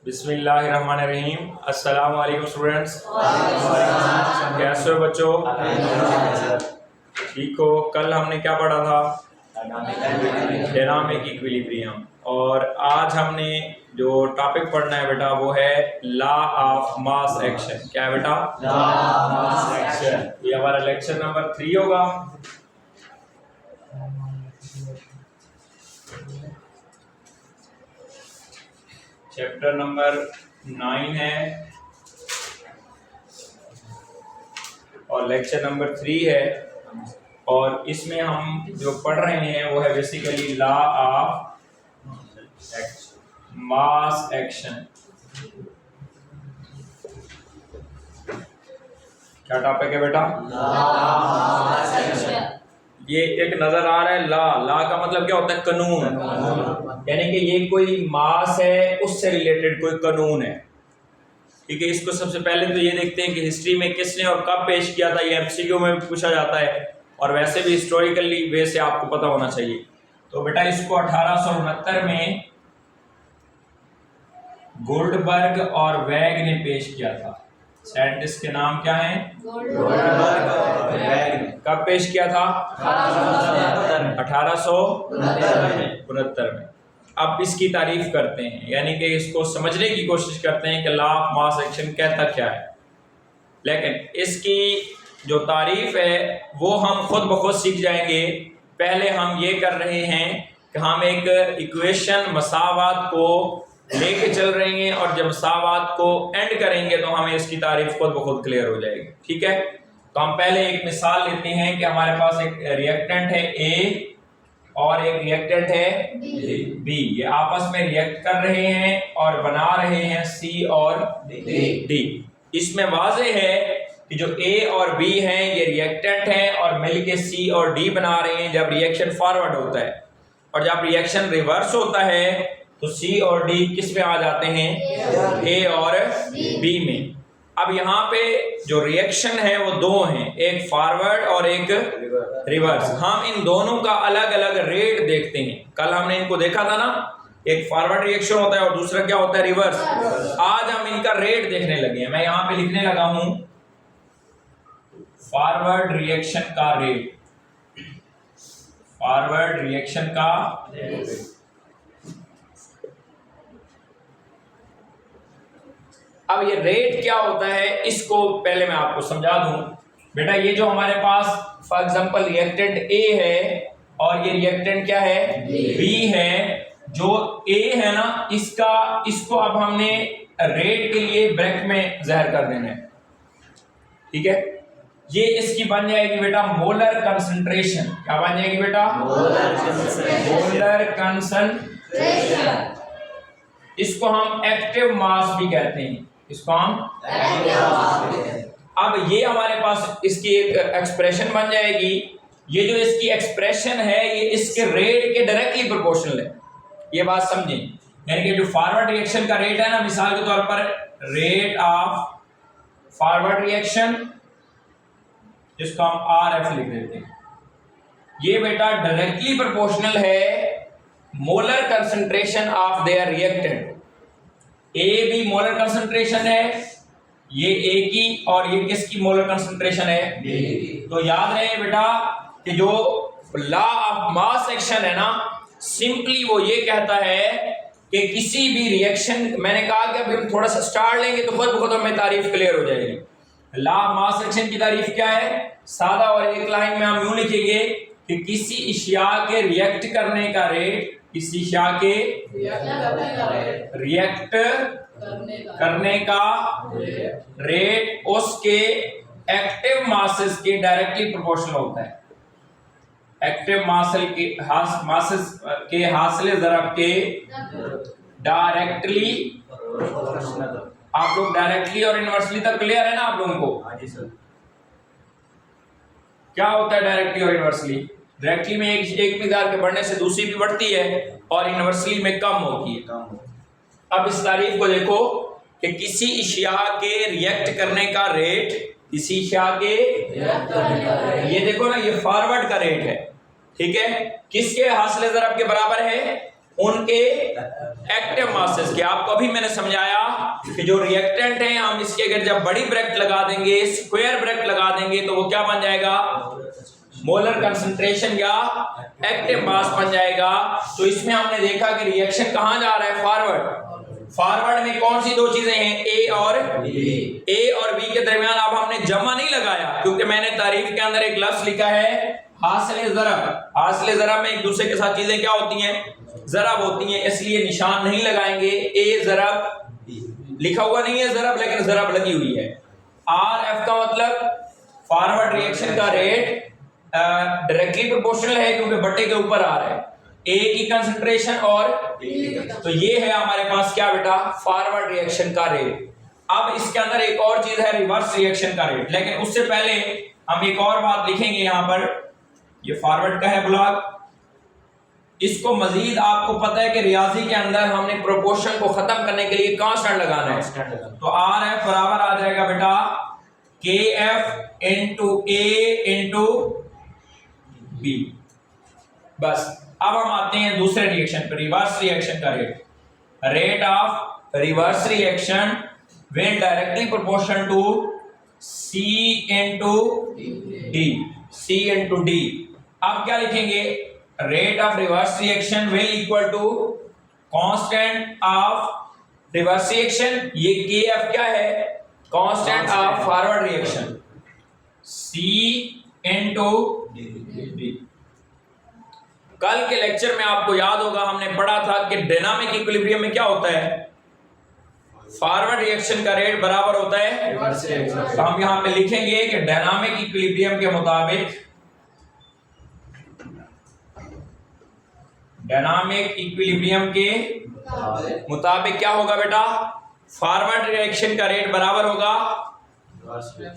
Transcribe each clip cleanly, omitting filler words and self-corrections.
बिस्मिल्लाहिर्रहमानिर्रहीम। अस्सलाम वालेकुम स्टूडेंट्स, कैसे हो बच्चों? ठीक हो? कल हमने क्या पढ़ा था? Dynamic equilibrium. और आज हमने जो टॉपिक पढ़ना है बेटा वो है लॉ ऑफ मास एक्शन। क्या है बेटा? Law of mass action. ये हमारा लेक्चर नंबर 3 होगा। चैप्टर नंबर 9 है और लेक्चर नंबर 3 है। और इसमें हम जो पढ़ रहे हैं वो है basically law of mass action. क्या टॉपिक है बेटा? ये एक नजर आ रहा है लॉ का मतलब क्या होता है? कानून। यानी कि ये कोई मास है, उससे रिलेटेड कोई कानून है। ठीक है, इसको सबसे पहले तो ये देखते हैं कि हिस्ट्री में किसने और कब पेश किया था। ये एमसीक्यू में भी पूछा जाता है और वैसे भी हिस्टोरिकली वे से आपको पता होना चाहिए। तो बेटा इसको 1869 में गोल्डबर्ग और वेग ने पेश किया था। साइंटिस्ट के नाम क्या है? गोल्डबर्ग और वेग। कब पेश किया था? 1869 में। अब इसकी तारीफ करते हैं, यानी कि इसको समझने की कोशिश करते हैं कि लॉ ऑफ मास एक्शन कहता क्या है। लेकिन इसकी जो तारीफ है वो हम खुद ब खुद सीख जाएंगे। पहले हम ये कर रहे हैं कि हम एक इक्वेशन मसावात को लेके चल रहे हैं और जब मसावात को एंड करेंगे तो हमें इसकी तारीफ खुद ब खुद क्लियर हो जाएगी। ठीक है, तो हम पहले एक मिसाल लेते हैं कि हमारे पास एक रिएक्टेंट है ए और एक रिएक्टेंट है बी। ये आपस में रिएक्ट कर रहे हैं और बना रहे हैं सी और डी। इसमें वाज़ेह है कि जो ए और बी हैं ये रिएक्टेंट हैं और मिलके सी और डी बना रहे हैं जब रिएक्शन फॉरवर्ड होता है। और जब रिएक्शन रिवर्स होता है तो सी और डी किस में आ जाते हैं? ए और बी में। अब यहाँ पे जो रिएक्शन है वो दो हैं, एक फॉरवर्ड और एक रिवर्स। हम इन दोनों का अलग अलग रेट देखते हैं। कल हमने इनको देखा था ना, एक फॉरवर्ड रिएक्शन होता है और दूसरा क्या होता है? रिवर्स। आज हम इनका रेट देखने लगे हैं। मैं यहाँ पे लिखने लगा हूं फॉरवर्ड रिएक्शन का रेट। फॉरवर्ड रिएक्शन का रेट। अब ये रेट क्या होता है इसको पहले मैं आपको समझा दूं। बेटा ये जो हमारे पास फॉर एग्जांपल रिएक्टेंट ए है और ये रिएक्टेंट क्या है? बी है। जो ए है ना इसको अब हमने रेट के लिए ब्रैकेट में ज़हर कर देना है। ठीक है, ये इसकी बन जाएगी बेटा मोलर कंसंट्रेशन। क्या बन जाएगी बेटा? Molar concentration. इसको हम एक्टिव मास भी कहते हैं। इसको हम अब ये हमारे पास इसकी एक एक्सप्रेशन बन जाएगी। ये जो इसकी एक्सप्रेशन है ये इसके रेट के डायरेक्टली प्रोपोर्शनल है। ये बात समझें, यानी कि जो फॉरवर्ड रिएक्शन का रेट है ना, मिसाल के तौर पर रेट ऑफ फॉरवर्ड रिएक्शन, जिसको हम आरएफ लिख देते हैं, ये बेटा डायरेक्टली प्रोपोर्शनल है molar concentration of their reactant. A भी मोलर कंसंट्रेशन है, ये ए की, और ये किसकी मोलर कंसंट्रेशन है? बी की। तो याद रहे बेटा कि जो लॉ ऑफ मास एक्शन है ना, सिंपली वो ये कहता है कि किसी भी रिएक्शन, मैंने कहा कि अभी हम थोड़ा सा स्टार्ट लेंगे तो खुद ब खुद हमें तारीफ क्लियर हो जाएगी। लॉ ऑफ मास एक्शन की तारीफ क्या है? सादा और एक लाइन में हम यूं लिखेंगे कि किसी इशिया के रिएक्ट करने का रेट, किसी इशिया के रिएक्ट करने का रेट उसके एक्टिव मासेस के डायरेक्टली प्रोपोर्शनल होता है। एक्टिव मासेस के हासिले ज़रब के डायरेक्टली प्रोपोर्शनल। आप लोग डायरेक्टली और इनवर्सली तक क्लियर है ना आप लोगों को? हाँ जी सर। क्या होता है डायरेक्टली और इनवर्सली? डायरेक्टली में एक मिकदार के बढ़ने से दूसरी भी बढ़ती है और इनवर्सली में कम होती है। अब इस तारीफ को देखो कि किसी इशिया के रिएक्ट करने का रेट, किसी इशिया के ये देखो ना, ये फॉरवर्ड का रेट है। ठीक है, किसके हासिले ज़रब के बराबर है? उनके एक्टिव मासेस के। आपको अभी मैंने समझाया कि जो रिएक्टेंट है हम इसके अगर जब बड़ी ब्रैकेट लगा देंगे, स्क्वायर ब्रैकेट लगा देंगे, तो वो क्या बन जाएगा, मोलर कंसंट्रेशन या एक्टिव मास बन जाएगा। तो इसमें हमने देखा कि रिएक्शन कहां जा रहा है, फॉरवर्ड। फॉरवर्ड में कौन सी दो चीजें हैं, ए और बी के दरमियान अब हमने जमा नहीं लगाया, क्योंकि मैंने तारीफ के अंदर एक लफ्ज लिखा है हासिल ज़रब। हासिल ज़रब में एक दूसरे के साथ चीजें क्या होती हैं, ज़रब होती हैं, इसलिए निशान नहीं लगाएंगे। ए ज़रब लिखा हुआ नहीं है ज़रब, लेकिन ज़रब लगी हुई है। आर एफ का मतलब फॉरवर्ड रिएक्शन का रेट डायरेक्टली प्रोपोर्शनल है, क्योंकि बट्टे के ऊपर आ रहा है ए की कंसंट्रेशन और तो ये है हमारे पास क्या बेटा, फॉरवर्ड रिएक्शन का रेट। अब इसके अंदर एक और चीज है रिवर्स रिएक्शन का रेट, लेकिन उससे पहले हम एक और बात लिखेंगे यहाँ पर। ये फॉरवर्ड का है ब्लॉक। इसको मजीद आपको पता है कि रियाजी के अंदर हमने प्रोपोर्शन को खत्म करने के लिए कांस्टेंट लगाना है, तो आर एफ बराबर आ जाएगा बेटा K F into A into B. बस अब हम आते हैं दूसरे रिएक्शन पर, रिवर्स रिएक्शन का rate. Rate of reverse reaction will directly proportional to C into D. अब क्या लिखेंगे, rate of reverse reaction will equal to constant of reverse reaction, ये के एफ क्या है, constant of forward reaction, C into D. कल के lecture में आपको याद होगा हमने पढ़ा था कि डायनामिक इक्विलिब्रियम में क्या होता है, फॉरवर्ड रिएक्शन का रेट बराबर होता है रिवर्स रिएक्शन। तो हम यहां पे लिखेंगे कि डायनामिक इक्विलिब्रियम के मुताबिक, डायनामिक इक्विलिब्रियम के मुताबिक क्या होगा बेटा, फॉरवर्ड रिएक्शन का रेट बराबर होगा,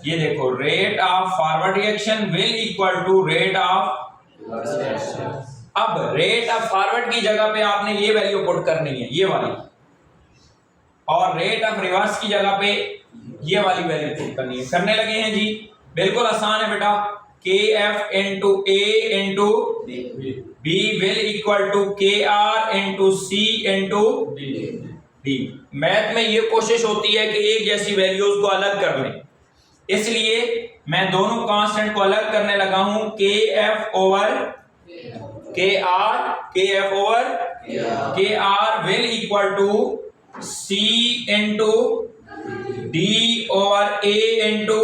ये देखो, rate of forward reaction will equal to rate of reverse reaction. अब रेट ऑफ फॉरवर्ड की जगह पे आपने ये वैल्यू पुट करनी है, ये वाली, और रेट ऑफ रिवर्स की जगह पे ये वाली वैल्यू पुट करनी है। करने लगे हैं जी, बिल्कुल आसान है बेटा। K F into A into B will equal to K R into C into D. Math में ये कोशिश होती है कि एक जैसी वैल्यूज को अलग कर लें, इसलिए मैं दोनों कांस्टेंट को अलग करने लगा हूं, K F over K F over K R will equal to C into D over A into,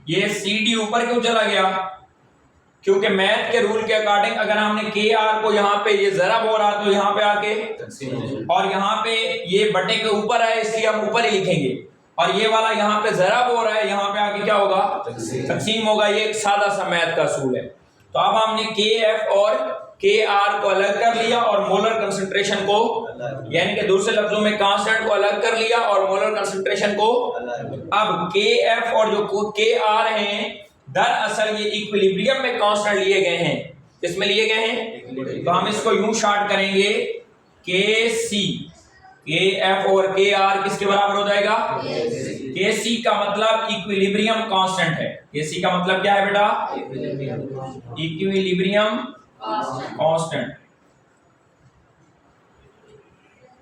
ये सी डी ऊपर क्यों चला गया, क्योंकि मैथ के रूल के अकॉर्डिंग अगर हमने के आर को यहाँ पे ये जरा हो रहा तो यहाँ पे आके और यहाँ पे ये बटे के ऊपर है, इसलिए हम ऊपर ही लिखेंगे, और ये वाला यहाँ पे जरा हो रहा है, यहाँ पे आके क्या होगा, तकसीम होगा। ये एक सादा सा मैथ का असूल है। तो अब हमने के एफ और के आर को अलग कर लिया और मोलर कंसंट्रेशन को, यानी कि दूसरे लफ्जों में कांस्टेंट को अलग कर लिया और मोलर कंसंट्रेशन को। अब के एफ और जो के आर हैं, दरअसल ये इक्विलिब्रियम में कांस्टेंट लिए गए हैं, किसमें लिए गए हैं, तो हम इसको यूं शार्ट करेंगे, के सी, के एफ और के आर किसके बराबर हो जाएगा, के सी का मतलब इक्विलिब्रियम कांस्टेंट है। के सी का मतलब क्या है बेटा, इक्विलिब्रियम कांस्टेंट।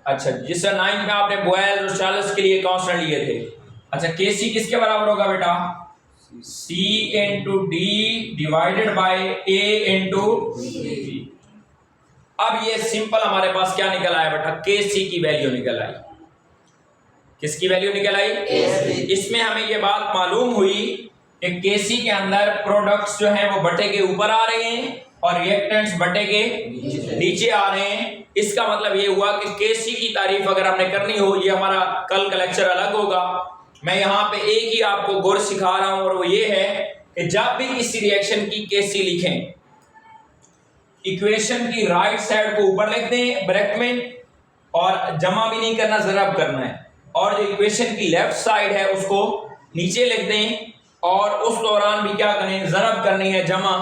अच्छा, जिस 9 में आपने बॉयल और चार्ल्स के लिए कांस्टेंट लिए थे। अच्छा, के सी किसके बराबर होगा बेटा, C into D divided by A into D. अब ये सिंपल हमारे पास क्या निकल आया बेटा, के सी की वैल्यू निकल आई। किसकी वैल्यू निकल आई, इसमें हमें ये बात मालूम हुई कि के सी के अंदर प्रोडक्ट्स जो हैं वो बटे के ऊपर आ रहे हैं और रिएक्टेंट्स बटे के नीचे आ रहे हैं। इसका मतलब ये हुआ कि के सी की तारीफ अगर हमने करनी हो, ये हमारा कल का लेक्चर अलग होगा, मैं यहाँ पे एक ही आपको गुर सिखा रहा हूं, और वो ये है कि जब भी किसी रिएक्शन की के सी लिखें, इक्वेशन की राइट साइड को ऊपर लिख दें ब्रैकेट में, और जमा भी नहीं करना, ज़रब करना है, और जो इक्वेशन की लेफ्ट साइड है उसको नीचे लिख दें, और उस दौरान भी क्या करें, ज़रब करनी है, जमा।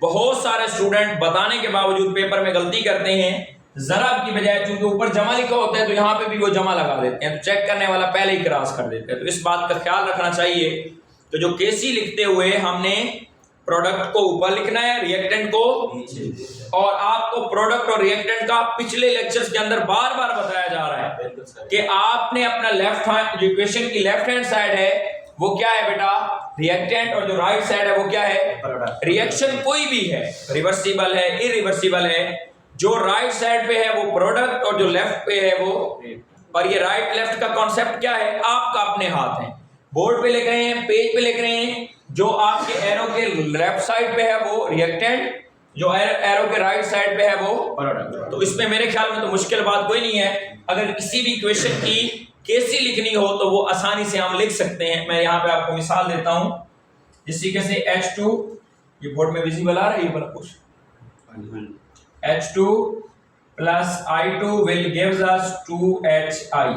बहुत सारे स्टूडेंट बताने के बावजूद पेपर में गलती करते हैं, ज़रब की बजाय चूंकि ऊपर जमा लिखा होता है तो यहाँ पे भी वो जमा लगा देते हैं, तो चेक करने वाला पहले ही क्रॉस कर देते हैं। तो इस बात का ख्याल रखना चाहिए। तो जो के सी लिखते हुए हमने प्रोडक्ट को ऊपर लिखना है, रिएक्टेंट को नीचे। और आपको प्रोडक्ट और रिएक्टेंट का पिछले लेक्चर्स के अंदर बार बार बताया जा रहा है कि आपने अपना लेफ्ट हैंड, जो इक्वेशन की लेफ्ट हैंड साइड है वो क्या है बेटा, रिएक्टेंट, और जो राइट साइड है वो क्या है, रिएक्शन। कोई भी है, रिवर्सिबल है, इरिवर्सिबल है, जो राइट साइड पे है वो प्रोडक्ट और जो लेफ्ट पे है वो, और ये राइट लेफ्ट का कॉन्सेप्ट क्या है आपका अपने हाथ है। बोर्ड पे लिख रहे हैं, पेज पे लिख रहे हैं, जो आपके एरो के लेफ्ट साइड पे है वो रिएक्टेंट, जो एरो के राइट साइड पे है वो प्रोडक्ट। तो इसमें मेरे ख्याल में तो मुश्किल बात कोई नहीं है। अगर किसी भी इक्वेशन की कैसी लिखनी हो तो वो आसानी से हम लिख सकते हैं। मैं यहाँ पे आपको मिसाल देता हूं, जिस तरीके से H2, ये बोर्ड में विजिबल आ रही है बड़ा कुछ, H2 plus I2 will gives us 2HI।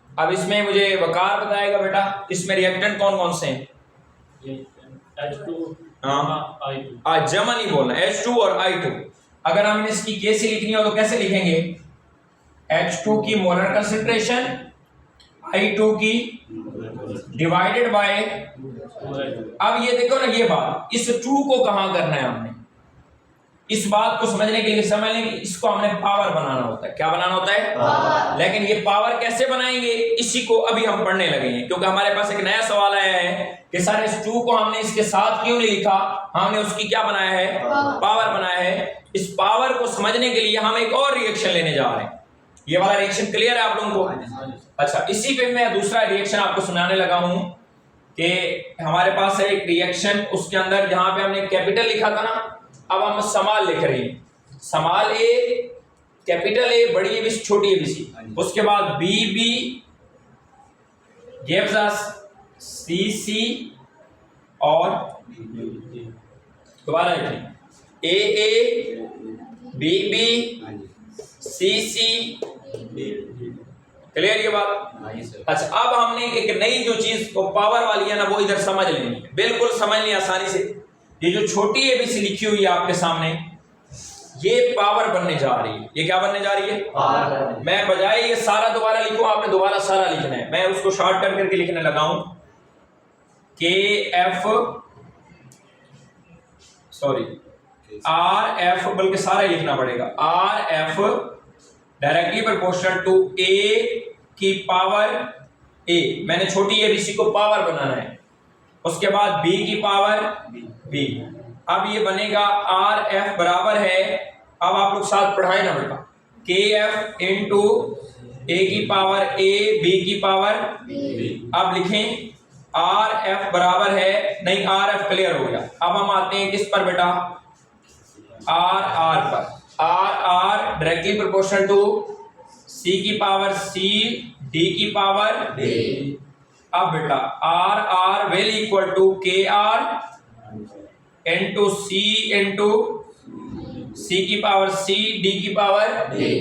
अब इसमें मुझे वकार बताएगा बेटा, इसमें रिएक्टेंट कौन कौन से हैं? H2 हाँ, I2 जमा नहीं बोलना, H2 और I2। अगर हमने इसकी कैसी लिखनी हो तो कैसे लिखेंगे? H2 की मोलर कंसंट्रेशन I2 की डिवाइडेड बाय। अब ये देखो ना, ये बात, इस 2 को कहां करना है हमने, इस बात को समझने के लिए समझ लें कि इसको हमने पावर बनाना होता है। क्या बनाना होता है? पावर। लेकिन ये पावर कैसे बनाएंगे, इसी को अभी हम पढ़ने लगे हैं, क्योंकि हमारे पास एक नया सवाल आया है कि सर इस 2 को हमने इसके साथ क्यों नहीं लिखा, हमने उसकी क्या बनाया है, पावर बनाया है। इस पावर को समझने के लिए हम एक और रिएक्शन लेने जा रहे हैं। ये वाला रिएक्शन क्लियर है आप लोगों को? अच्छा, इसी पे मैं दूसरा रिएक्शन आपको सुनाने लगा हूं कि हमारे पास है एक रिएक्शन, उसके अंदर जहां पे हमने कैपिटल लिखा था ना, अब हम स्मॉल लिख रहे हैं, स्मॉल ए, कैपिटल ए, बड़ी ए बी सी, छोटी ए बी सी, उसके बाद B B gives us C C और दोबारा लिखें, A B B C C. Clear ये बात? अच्छा, अब हमने एक नई जो चीज को पावर वाली है ना वो इधर समझ लेनी है, बिल्कुल समझ लें आसानी से। ये जो छोटी एबीसी लिखी हुई है आपके सामने, ये पावर बनने जा रही है। ये क्या बनने जा रही है? पावर। मैं बजाय ये सारा दोबारा लिखूं, आपने दोबारा सारा लिखना है। मैं उसको शॉर्टकट करके लिखने लगा हूं, K F, sorry R F, बल्कि सारा ही लिखना पड़ेगा, R F directly proportional to A की पावर ए। मैंने छोटी एबीसी को पावर बनाना है, उसके बाद बी की पावर बी। अब ये बनेगा आर एफ बराबर है, अब आप लोग साथ पढ़ाए ना बेटा, के एफ इंटू ए की पावर ए बी की पावर बी। अब लिखें आर एफ बराबर है, नहीं आर एफ क्लियर हो गया। अब हम आते हैं किस पर बेटा, आर आर पर। R R directly proportional to C की पावर सी डी की पावर डी। अब बेटा R R will equal to K R into C की पावर सी डी की पावर डी।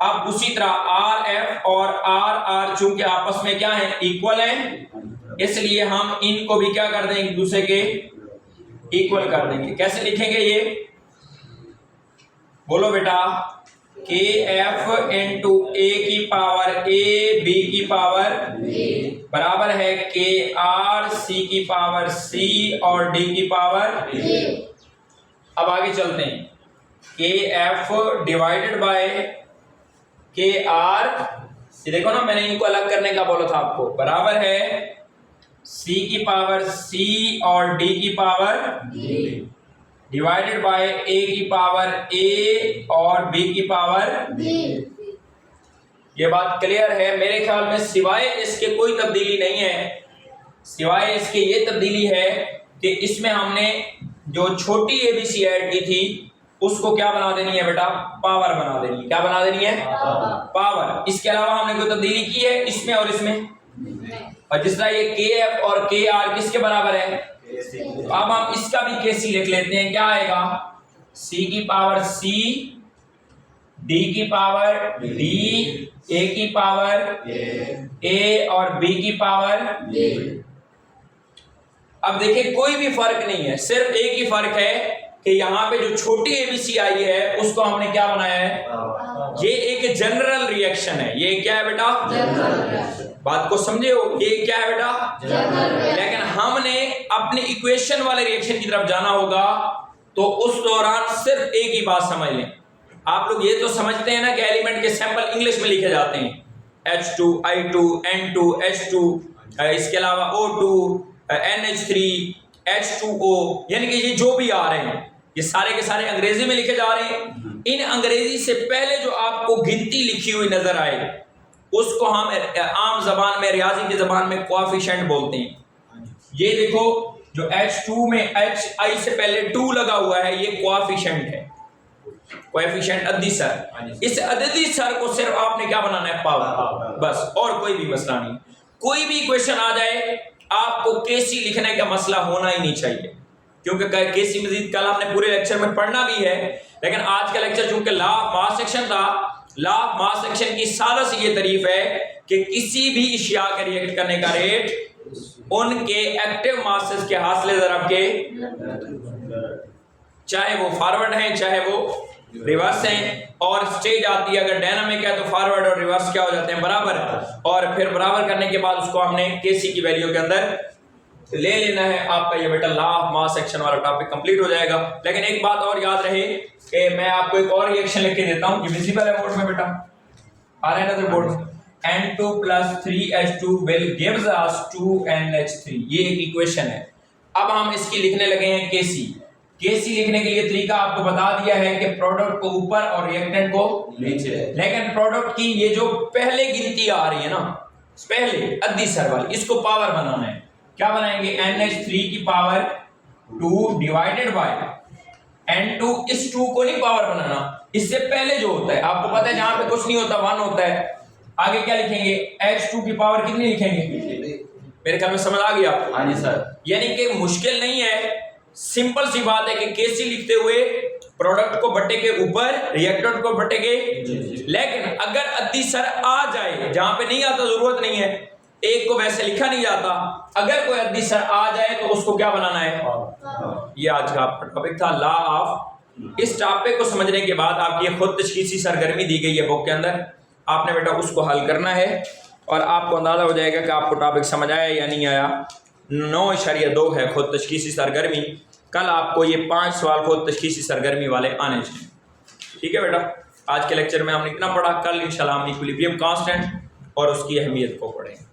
अब उसी तरह आर एफ और आर आर चूंकि आपस में क्या है, इक्वल है, इसलिए हम इनको भी क्या कर देंगे, एक दूसरे के इक्वल कर देंगे। कैसे लिखेंगे ये, बोलो बेटा, के एफ इंटू ए की पावर ए बी की पावर बराबर है के आर सी की पावर सी और डी की पावर। अब आगे चलते हैं, के एफ डिवाइडेड बाय के आर, ये देखो ना मैंने इनको अलग करने का बोला था आपको, बराबर है सी की पावर सी और डी की पावर डिवाइडेड बाय ए की पावर ए और बी की पावर बी। ये बात क्लियर है मेरे ख्याल में, सिवाय इसके कोई तब्दीली नहीं है। सिवाय इसके ये तब्दीली है कि इसमें हमने जो छोटी एबीसी ऐड की थी उसको क्या बना देनी है बेटा, पावर बना देनी है। क्या बना देनी है? पावर। इसके अलावा हमने कोई तब्दीली की है इसमें और इसमें? और जिस तरह ये के एफ और के आर किसके बराबर है, तो अब हम इसका भी केसी लिख लेते हैं। क्या आएगा, सी की पावर सी डी की पावर डी ए की पावर ए और बी की पावर। अब देखिए कोई भी फर्क नहीं है, सिर्फ एक ही फर्क है कि यहाँ पे जो छोटी एबीसी आई है उसको हमने क्या बनाया है, ये एक जनरल रिएक्शन है। ये क्या है बेटा, जनरल। बात को समझे हो, ये क्या है बेटा, जनरल। लेकिन हमने अपने इक्वेशन वाले रिएक्शन की तरफ जाना होगा तो उस दौरान सिर्फ एक ही बात समझ लें। आप लोग ये तो समझते हैं ना कि एलिमेंट के सैंपल इंग्लिश में लिखे जाते हैं, H2, I2, N2, H2, इसके अलावा O2, NH3, H2O, यानी कि ये जो भी आ रहे हैं ये सारे के सारे अंग्रेजी में लिखे जा रहे हैं। इन अंग्रेजी से पहले जो आपको गिनती लिखी हुई नजर आए उसको हम आम जबान में, रियाजी की जबान में कोएफिशिएंट बोलते हैं। ये देखो जो H2 में HI से पहले 2 लगा हुआ है ये कोएफिशिएंट है, कोएफिशिएंट अददी सर। इस अददी सर को सिर्फ आपने क्या बनाना है, पावर, बस, और कोई भी मसला नहीं। कोई भी क्वेश्चन आ जाए आपको केसी लिखने का मसला होना ही नहीं चाहिए, क्योंकि केसी मजीद कल हमने पूरे लेक्चर में पढ़ना भी है, लेकिन आज का लेक्चर चूंकि लॉ ऑफ मास सेक्शन था, लॉ ऑफ मास सेक्शन की सारा से ये तारीफ है कि किसी भी इशिया के रिएक्ट करने का रेट उनके एक्टिव मासेस के हासिले ज़रब के, चाहे वो फॉरवर्ड हैं चाहे वो रिवर्स हैं, और स्टेज आती है अगर डायनामिक है तो फॉरवर्ड और रिवर्स क्या हो जाते हैं, बराबर। और फिर बराबर करने के बाद उसको हमने केसी की वैल्यू के अंदर ले लेना है। आपका ये बेटा लॉ ऑफ मास सेक्शन वाला टॉपिक कंप्लीट हो जाएगा। लेकिन एक बात और याद रहे कि मैं आपको एक और रिएक्शन लिख के देता हूँ, ये विजिबल है बोर्ड में बेटा, आ रहा है नजर बोर्ड में। N2 + 3H2 will gives us 2NH3, ये एक इक्वेशन है। अब हम इसकी लिखने लगे हैं केसी। केसी लिखने के लिए तरीका आपको बता दिया है कि प्रोडक्ट को ऊपर और रिएक्टेंट को नीचे, लेकिन प्रोडक्ट की ये जो पहले गिनती आ रही है ना, पहले अद्दी सर वाली, इसको पावर बनाना है। क्या बनाएंगे, NH3 की पावर 2 डिवाइडेड बाय N2, इस 2 को नहीं पावर बनाना, इससे पहले जो होता है आपको पता है जहां पे कुछ नहीं होता 1 होता है, आगे क्या लिखेंगे, H2 की पावर कितनी लिखेंगे, मेरे ख्याल में समझ आ गया आपको। हाँ जी सर। यानी कि मुश्किल नहीं है, सिंपल सी बात है कि केसी लिखते हुए प्रोडक्ट को बटे के ऊपर रिएक्टेंट को बटे के, लेकिन अगर अद्दी सर आ जाए जहां पे नहीं आता, जरूरत नहीं है, एक को वैसे लिखा नहीं जाता, अगर कोई अद्दी सर आ जाए तो उसको क्या बनाना है। ये आज का आपका टॉपिक था लॉ ऑफ। इस टॉपिक को समझने के बाद आपकी खुद तशखीसी सरगर्मी दी गई है बुक के अंदर, आपने बेटा उसको हल करना है और आपको अंदाजा हो जाएगा कि आपको टॉपिक समझ आया या नहीं आया। 9.2 है खुद तशखीसी सरगर्मी। कल आपको ये 5 सवाल खुद तशखीसी सरगर्मी वाले आने चाहिए। ठीक है बेटा, आज के लेक्चर में हमने इतना पढ़ा, कल इंशाल्लाह हम इक्विलिब्रियम कांस्टेंट और उसकी अहमियत को पढ़ेंगे।